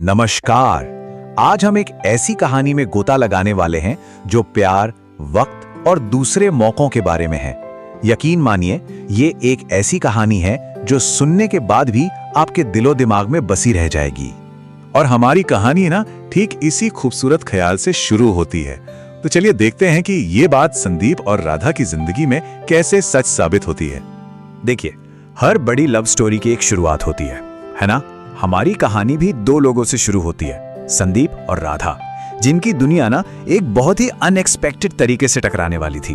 नमस्कार। आज हम एक ऐसी कहानी में गोता लगाने वाले हैं जो प्यार, वक्त और दूसरे मौकों के बारे में है। यकीन मानिए, ये एक ऐसी कहानी है जो सुनने के बाद भी आपके दिलो दिमाग में बसी रह जाएगी। और हमारी कहानी ना ठीक इसी खूबसूरत ख्याल से शुरू होती है। तो चलिए देखते हैं कि ये बात संदीप और राधा की जिंदगी में कैसे सच साबित होती है। देखिए, हर बड़ी लव स्टोरी की एक शुरुआत होती है ना? हमारी कहानी भी दो लोगों से शुरू होती है, संदीप और राधा, जिनकी दुनिया ना एक बहुत ही अनएक्सपेक्टेड तरीके से टकराने वाली थी।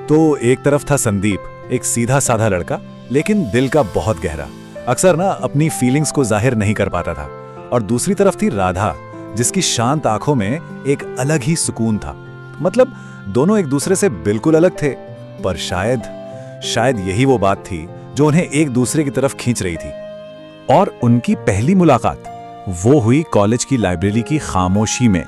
तो एक तरफ था संदीप, एक सीधा साधा लड़का, लेकिन दिल का बहुत गहरा, अक्सर ना अपनी फीलिंग्स को जाहिर नहीं कर पाता था। और दूसरी तरफ थी राधा, जिसकी शांत आंखों में एक अलग ही सुकून था। मतलब दोनों एक दूसरे से बिल्कुल अलग थे, पर शायद यही वो बात थी जो उन्हें एक दूसरे की तरफ खींच रही थी। और उनकी पहली मुलाकात वो हुई कॉलेज की लाइब्रेरी की खामोशी में।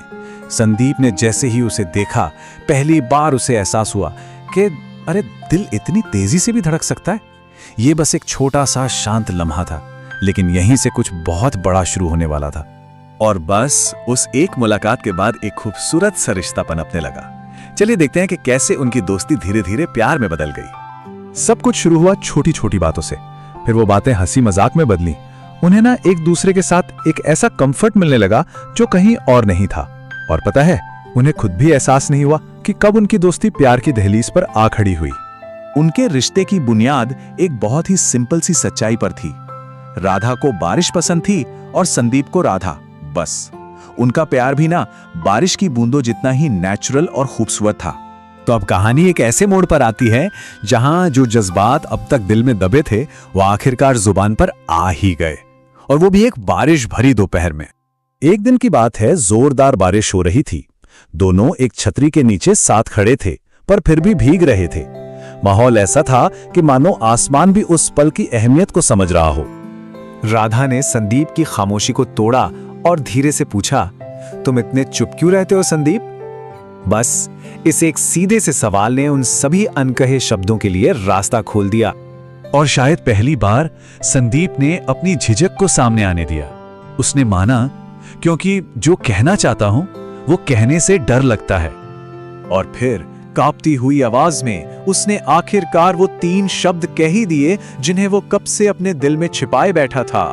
संदीप ने जैसे ही उसे देखा, पहली बार उसे एहसास हुआ कि अरे, दिल इतनी तेजी से भी धड़क सकता है। ये बस एक छोटा सा शांत लम्हा था, लेकिन यहीं से कुछ बहुत बड़ा शुरू होने वाला था। और बस उस एक मुलाकात के बाद एक खूबसूरत सा रिश्ता पनपने लगा। चलिए देखते हैं कि कैसे उनकी दोस्ती धीरे धीरे प्यार में बदल गई। सब कुछ शुरू हुआ छोटी छोटी बातों से, फिर वो बातें हंसी मजाक में बदली। उन्हें ना एक दूसरे के साथ एक ऐसा कंफर्ट मिलने लगा जो कहीं और नहीं था। और पता है, उन्हें खुद भी एहसास नहीं हुआ कि कब उनकी दोस्ती प्यार की दहलीज पर आ खड़ी हुई। उनके रिश्ते की बुनियाद एक बहुत ही सिंपल सी सच्चाई पर थी। राधा को बारिश पसंद थी और संदीप को राधा। बस उनका प्यार भी ना बारिश की बूंदों जितना ही नेचुरल और खूबसूरत था। तो अब कहानी एक ऐसे मोड़ पर आती है जहां जो जज्बात अब तक दिल में दबे थे वो आखिरकार जुबान पर आ ही गए, और वो भी एक बारिश भरी दोपहर में। एक दिन की बात है, जोरदार बारिश हो रही थी। दोनों एक छतरी के नीचे साथ खड़े थे, पर फिर भी भीग रहे थे। माहौल ऐसा था कि मानो आसमान भी उस पल की अहमियत को समझ रहा हो। राधा ने संदीप की खामोशी को तोड़ा और धीरे से पूछा, तुम इतने चुप क्यों रहते हो संदीप? बस इस एक सीधे से सवाल ने उन सभी अनकहे शब्दों के लिए रास्ता खोल दिया। और शायद पहली बार संदीप ने अपनी झिझक को सामने आने दिया। उसने माना, क्योंकि जो कहना चाहता हूं वो कहने से डर लगता है। और फिर कांपती हुई आवाज में उसने आखिरकार वो 3 शब्द कह ही दिए जिन्हें वो कब से अपने दिल में छिपाए बैठा था।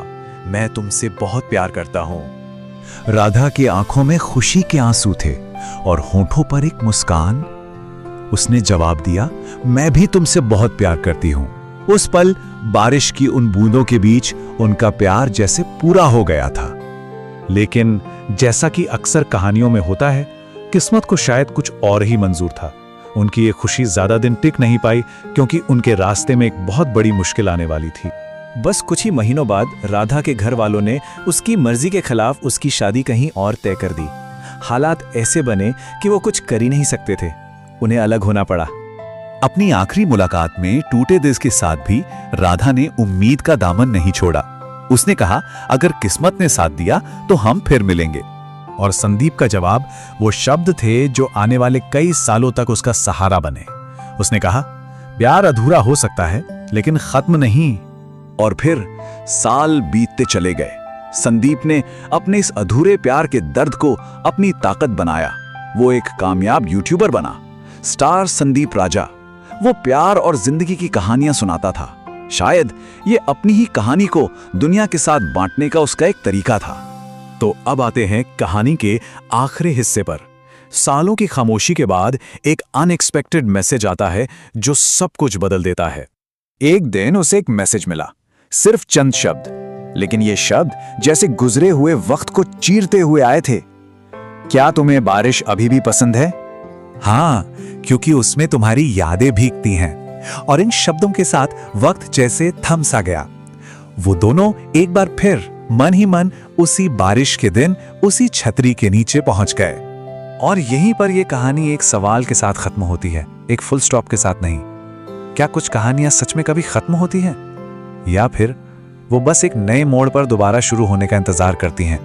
मैं तुमसे बहुत प्यार करता हूं। राधा की आंखों में खुशी के आंसू थे और होठों पर एक मुस्कान। उसने जवाब दिया, मैं भी तुमसे बहुत प्यार करती हूं। उस पल बारिश की उन बूंदों के बीच उनका प्यार जैसे पूरा हो गया था। लेकिन जैसा कि अक्सर कहानियों में होता है, किस्मत को शायद कुछ और ही मंजूर था। उनकी ये खुशी ज्यादा दिन टिक नहीं पाई, क्योंकि उनके रास्ते में एक बहुत बड़ी मुश्किल आने वाली थी। बस कुछ ही महीनों बाद राधा के घर वालों ने उसकी मर्जी के खिलाफ उसकी शादी कहीं और तय कर दी। हालात ऐसे बने कि वो कुछ कर ही नहीं सकते थे। उन्हें अलग होना पड़ा। अपनी आखिरी मुलाकात में टूटे दिल के साथ भी राधा ने उम्मीद का दामन नहीं छोड़ा। उसने कहा, अगर किस्मत ने साथ दिया तो हम फिर मिलेंगे। और संदीप का जवाब वो शब्द थे जो आने वाले कई सालों तक उसका सहारा बने। उसने कहा, प्यार अधूरा हो सकता है लेकिन खत्म नहीं। और फिर साल बीतते चले गए। संदीप ने अपने इस अधूरे प्यार के दर्द को अपनी ताकत बनाया। वो एक कामयाब यूट्यूबर बना, स्टार संदीप राजा। वो प्यार और जिंदगी की कहानियां सुनाता था। शायद ये अपनी ही कहानी को दुनिया के साथ बांटने का उसका एक तरीका था। तो अब आते हैं कहानी के आखिरी हिस्से पर। सालों की खामोशी के बाद एक अनएक्सपेक्टेड मैसेज आता है जो सब कुछ बदल देता है। एक दिन उसे एक मैसेज मिला, सिर्फ चंद शब्द, लेकिन ये शब्द जैसे गुजरे हुए वक्त को चीरते हुए आए थे। क्या तुम्हें बारिश अभी भी पसंद है? हाँ, क्योंकि उसमें तुम्हारी यादें भीगती हैं। और इन शब्दों के साथ वक्त जैसे थम सा गया। वो दोनों एक बार फिर मन ही मन उसी बारिश के दिन उसी छतरी के नीचे पहुंच गए। और यहीं पर यह कहानी एक सवाल के साथ खत्म होती है, एक फुल स्टॉप के साथ नहीं। क्या कुछ कहानियां सच में कभी खत्म होती हैं, या फिर वो बस एक नए मोड़ पर दोबारा शुरू होने का इंतजार करती हैं?